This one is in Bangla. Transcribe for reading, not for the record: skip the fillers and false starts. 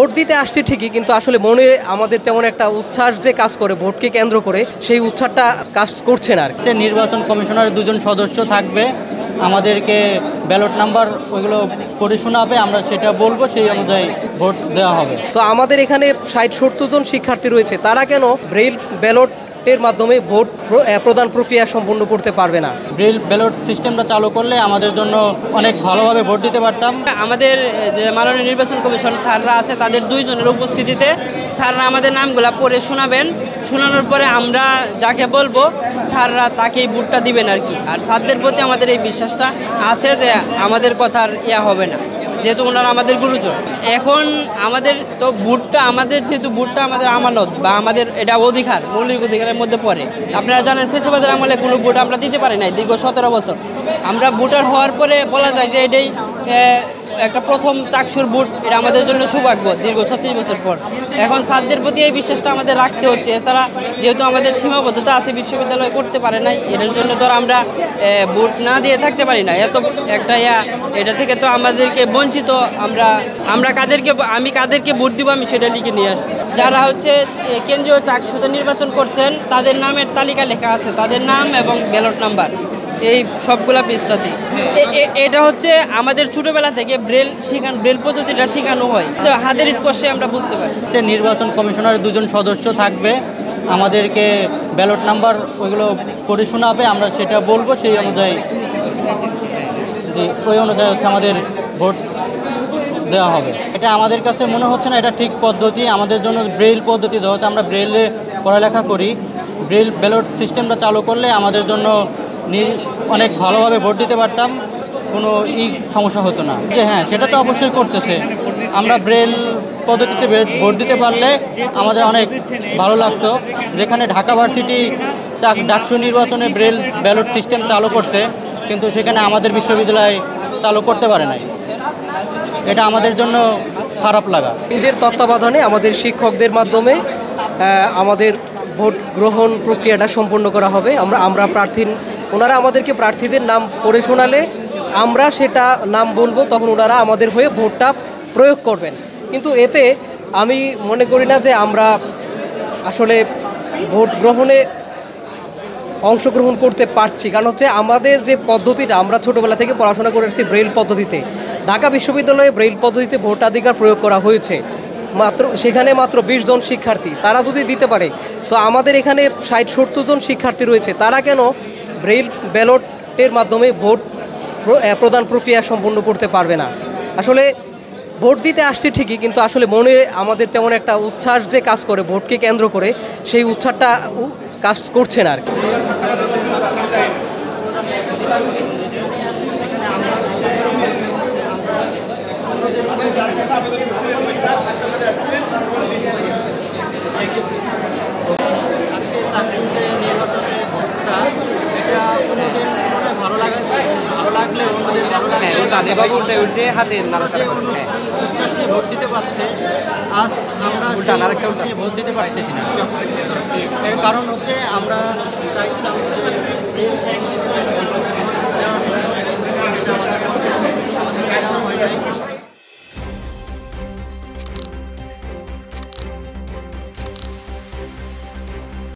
ভোট দিতে আসছে ঠিকই, কিন্তু আসলে মনে আমাদের তেমন একটা উচ্ছ্বাস যে কাজ করে ভোটকে কেন্দ্র করে, সেই উচ্ছ্বাসটা কাজ করছে না আর কি। নির্বাচন কমিশনের 2জন সদস্য থাকবে, আমাদেরকে ব্যালট নাম্বার ওইগুলো পড়ে শোনাবে, আমরা সেটা বলবো, সেই অনুযায়ী ভোট দেওয়া হবে। তো আমাদের এখানে 60-70 জন শিক্ষার্থী রয়েছে, তারা কেন ব্রেইল ব্যালটের মাধ্যমে ভোট প্রদান প্রক্রিয়া সম্পূর্ণ করতে পারবে না? ব্রেইল ব্যালট সিস্টেমটা চালু করলে আমাদের জন্য অনেক ভালোভাবে ভোট দিতে পারতাম। আমাদের যে মাননীয় নির্বাচন কমিশন স্যাররা আছে, তাদের 2 জনের উপস্থিতিতে স্যাররা আমাদের নামগুলা পড়ে শোনাবেন। শোনানোর পরে আমরা যাকে বলবো স্যাররা তাকেই ভোটটা দিবেন আর কি। আর স্যারদের প্রতি আমাদের এই বিশ্বাসটা আছে যে আমাদের কথার হবে না, যেহেতু ওনারা আমাদের গুরুজন। এখন আমাদের তো ভোটটা আমাদের, যেহেতু ভোটটা আমাদের আমানত বা আমাদের এটা অধিকার, মৌলিক অধিকারের মধ্যে পড়ে। আপনারা জানেন ফেসিবাদের আমলে কোনো ভোট আমরা দিতে পারি নাই দীর্ঘ 17 বছর। আমরা ভোটার হওয়ার পরে বলা যায় যে এটাই একটা প্রথম চাকসুর ভোট, এটা আমাদের জন্য সৌভাগ্য দীর্ঘ 36 বছর পর। এখন ছাত্রদের প্রতি এই বিশ্বাসটা আমাদের রাখতে হচ্ছে। এছাড়া যেহেতু আমাদের সীমাবদ্ধতা আছে, বিশ্ববিদ্যালয় করতে পারে নাই, এটার জন্য তো আমরা ভোট না দিয়ে থাকতে পারি না। এত একটা এটা থেকে তো আমাদেরকে বঞ্চিত। আমি কাদেরকে ভোট দিব আমি সেটা লিখে নিয়ে আসছি। যারা হচ্ছে কেন্দ্রীয় চাকসুতে নির্বাচন করছেন, তাদের নামের তালিকা লেখা আছে, তাদের নাম এবং ব্যালট নাম্বার এই সবগুলা পৃষ্ঠাতে। এটা হচ্ছে আমাদের ছোটবেলা থেকে ব্রেল পদ্ধতিটা শেখানো হয়, তো হাতের স্পর্শে আমরা বুঝতে পারি। নির্বাচন কমিশনের 2জন সদস্য থাকবে, আমাদেরকে ব্যালট নাম্বার ওইগুলো পড়ে শোনাবে, আমরা সেটা বলবো, সেই অনুযায়ী ওই অনুযায়ী হচ্ছে আমাদের ভোট দেওয়া হবে। এটা আমাদের কাছে মনে হচ্ছে না এটা ঠিক পদ্ধতি আমাদের জন্য। ব্রেইল পদ্ধতি, যেহেতু আমরা ব্রেইলে পড়ালেখা করি, ব্রেইল ব্যালট সিস্টেমটা চালু করলে আমাদের জন্য অনেক ভালোভাবে ভোট দিতে পারতাম, কোনো সমস্যা হতো না। যে হ্যাঁ, সেটা তো অবশ্যই করতেছে। আমরা ব্রেইল পদ্ধতিতে ভোট দিতে পারলে আমাদের অনেক ভালো লাগতো। যেখানে ঢাকা ভার্সিটি ডাকসু নির্বাচনে ব্রেইল ব্যালট সিস্টেম চালু করছে, কিন্তু সেখানে আমাদের বিশ্ববিদ্যালয় চালু করতে পারে নাই। এটা আমাদের জন্য খারাপ লাগা। এদের তত্ত্বাবধানে আমাদের শিক্ষকদের মাধ্যমে আমাদের ভোট গ্রহণ প্রক্রিয়াটা সম্পন্ন করা হবে। আমরা ওনারা আমাদেরকে প্রার্থীদের নাম পড়ে শোনালে আমরা সেটা নাম বলবো, তখন ওনারা আমাদের হয়ে ভোটটা প্রয়োগ করবেন। কিন্তু এতে আমি মনে করি না যে আমরা আসলে ভোট গ্রহণে অংশগ্রহণ করতে পারছি। কারণ হচ্ছে আমাদের যে পদ্ধতিটা, আমরা ছোটোবেলা থেকে পড়াশোনা করেছি ব্রেইল পদ্ধতিতে। ঢাকা বিশ্ববিদ্যালয়ে ব্রেইল পদ্ধতিতে ভোটাধিকার প্রয়োগ করা হয়েছে, সেখানে মাত্র 20 জন শিক্ষার্থী। তারা যদি দিতে পারে, তো আমাদের এখানে 60-70 জন শিক্ষার্থী রয়েছে, তারা কেন ব্রেইল ব্যালটের মাধ্যমে ভোট প্রদান প্রক্রিয়া সম্পূর্ণ করতে পারবে না? আসলে ভোট দিতে আসছে ঠিকই, কিন্তু আসলে মনে আমাদের তেমন একটা উচ্ছ্বাস যে কাজ করে ভোটকে কেন্দ্র করে, সেই উচ্ছ্বাসটা কাজ করছে না আর কি। ভোট দিতে পারছে, আজ আমরা ভোট দিতে পারতেছি না। এর কারণ হচ্ছে আমরা